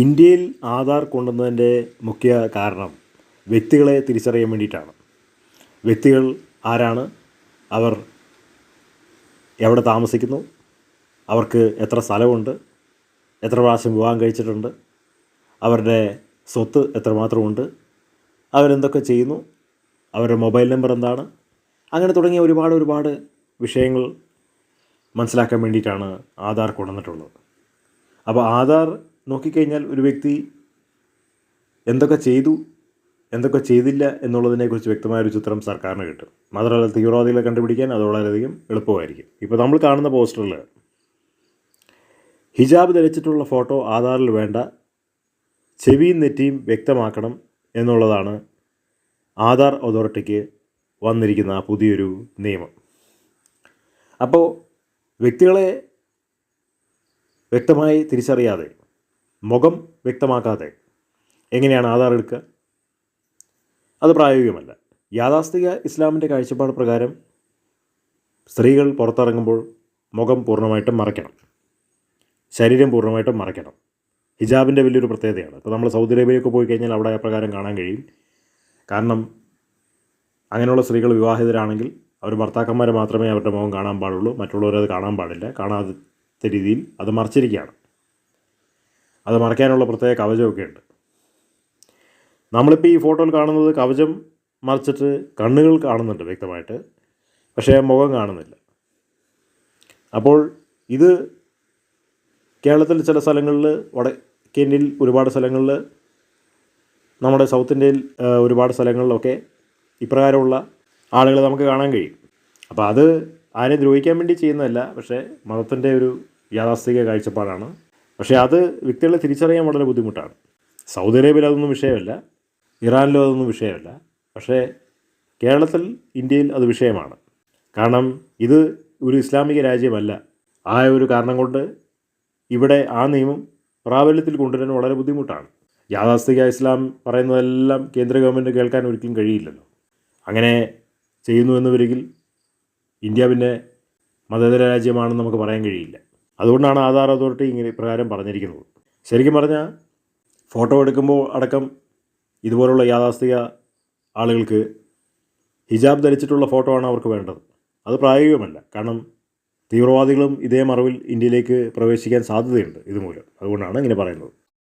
ഇന്ത്യയിൽ ആധാർ കൊണ്ടുവന്നതിൻ്റെ മുഖ്യ കാരണം വ്യക്തികളെ തിരിച്ചറിയാൻ വേണ്ടിയിട്ടാണ്. വ്യക്തികൾ ആരാണ്, അവർ എവിടെ താമസിക്കുന്നു, അവർക്ക് എത്ര സ്ഥലമുണ്ട്, എത്ര പ്രാവശ്യം വിവാഹം കഴിച്ചിട്ടുണ്ട്, അവരുടെ സ്വത്ത് എത്രമാത്രമുണ്ട്, അവരെന്തൊക്കെ ചെയ്യുന്നു, അവരുടെ മൊബൈൽ നമ്പർ എന്താണ്, അങ്ങനെ തുടങ്ങിയ ഒരുപാട് വിഷയങ്ങൾ മനസ്സിലാക്കാൻ വേണ്ടിയിട്ടാണ് ആധാർ കൊണ്ടുവന്നിട്ടുള്ളത്. അപ്പോൾ ആധാർ നോക്കിക്കഴിഞ്ഞാൽ ഒരു വ്യക്തി എന്തൊക്കെ ചെയ്തു, എന്തൊക്കെ ചെയ്തില്ല എന്നുള്ളതിനെക്കുറിച്ച് വ്യക്തമായൊരു ചിത്രം സർക്കാരിന് കിട്ടും. മാത്രമല്ല തീവ്രവാദികളെ കണ്ടുപിടിക്കാൻ അത് വളരെയധികം എളുപ്പമായിരിക്കും. ഇപ്പോൾ നമ്മൾ കാണുന്ന പോസ്റ്ററിൽ ഹിജാബ് ധരിച്ചിട്ടുള്ള ഫോട്ടോ ആധാറിൽ വേണ്ട, ചെവിയും നെറ്റിയും വ്യക്തമാക്കണം എന്നുള്ളതാണ് ആധാർ അതോറിറ്റിക്ക് വന്നിരിക്കുന്ന പുതിയൊരു നിയമം. അപ്പോൾ വ്യക്തികളെ വ്യക്തമായി തിരിച്ചറിയാതെ, മുഖം വ്യക്തമാക്കാതെ എങ്ങനെയാണ് ആധാർ എടുക്കുക? അത് പ്രായോഗികമല്ല. യാഥാസ്ഥിക ഇസ്ലാമിൻ്റെ കാഴ്ചപ്പാട് പ്രകാരം സ്ത്രീകൾ പുറത്തിറങ്ങുമ്പോൾ മുഖം പൂർണ്ണമായിട്ടും മറയ്ക്കണം, ശരീരം പൂർണ്ണമായിട്ടും മറയ്ക്കണം. ഹിജാബിൻ്റെ വലിയൊരു പ്രത്യേകതയാണ്. ഇപ്പോൾ നമ്മൾ സൗദി അറേബ്യയൊക്കെ പോയി കഴിഞ്ഞാൽ അവിടെ ആ പ്രകാരം കാണാൻ കഴിയും. കാരണം അങ്ങനെയുള്ള സ്ത്രീകൾ വിവാഹിതരാണെങ്കിൽ അവർ ഭർത്താക്കന്മാരെ മാത്രമേ അവരുടെ മുഖം കാണാൻ പാടുള്ളൂ, മറ്റുള്ളവരത് കാണാൻ പാടില്ല. കാണാത്ത രീതിയിൽ അത് മറച്ചിരിക്കുകയാണ്. അത് മറയ്ക്കാനുള്ള പ്രത്യേക കവചമൊക്കെ ഉണ്ട്. നമ്മളിപ്പോൾ ഈ ഫോട്ടോയിൽ കാണുന്നത് കവചം മറിച്ചിട്ട് കണ്ണുകൾ കാണുന്നുണ്ട് വ്യക്തമായിട്ട്, പക്ഷേ മുഖം കാണുന്നില്ല. അപ്പോൾ ഇത് കേരളത്തിൽ ചില സ്ഥലങ്ങളിൽ, വടക്കേന്ത്യയിൽ ഒരുപാട് സ്ഥലങ്ങളിൽ, നമ്മുടെ സൗത്ത് ഇന്ത്യയിൽ ഒരുപാട് സ്ഥലങ്ങളിലൊക്കെ ഇപ്രകാരമുള്ള ആളുകൾ നമുക്ക് കാണാൻ കഴിയും. അപ്പോൾ അത് ആരെയും ദ്രോഹിക്കാൻ വേണ്ടി ചെയ്യുന്നതല്ല, പക്ഷേ മതത്തിൻ്റെ ഒരു യാഥാസ്ഥിക കാഴ്ചപ്പാടാണ്. പക്ഷേ അത് വ്യക്തികളെ തിരിച്ചറിയാൻ വളരെ ബുദ്ധിമുട്ടാണ്. സൗദി അറേബ്യയിൽ അതൊന്നും വിഷയമല്ല, ഇറാനിലും അതൊന്നും വിഷയമല്ല. പക്ഷേ കേരളത്തിൽ, ഇന്ത്യയിൽ അത് വിഷയമാണ്. കാരണം ഇത് ഒരു ഇസ്ലാമിക രാജ്യമല്ല. ആ ഒരു കാരണം കൊണ്ട് ഇവിടെ ആ നിയമം പ്രാബല്യത്തിൽ കൊണ്ടുവരാൻ വളരെ ബുദ്ധിമുട്ടാണ്. യാഥാസ്ഥിക ഇസ്ലാം പറയുന്നതെല്ലാം കേന്ദ്ര ഗവൺമെൻറ് കേൾക്കാൻ ഒരിക്കലും കഴിയില്ലല്ലോ. അങ്ങനെ ചെയ്യുന്നു എന്ന് വരികിൽ ഇന്ത്യ പിന്നെ മതേതര രാജ്യമാണെന്ന് നമുക്ക് പറയാൻ കഴിയില്ല. അതുകൊണ്ടാണ് ആധാർ അതോറിറ്റി ഇങ്ങനെ പ്രകാരം പറഞ്ഞിരിക്കുന്നത്. ശരിക്കും പറഞ്ഞാൽ ഫോട്ടോ എടുക്കുമ്പോൾ അടക്കം ഇതുപോലുള്ള യാഥാസ്ഥിക ആളുകൾക്ക് ഹിജാബ് ധരിച്ചിട്ടുള്ള ഫോട്ടോ ആണ് അവർക്ക് വേണ്ടത്. അത് പ്രായോഗികമല്ല. കാരണം തീവ്രവാദികളും ഇതേ മറവിൽ ഇന്ത്യയിലേക്ക് പ്രവേശിക്കാൻ സാധ്യതയുണ്ട് ഇതുമൂലം. അതുകൊണ്ടാണ് ഇങ്ങനെ പറയുന്നത്.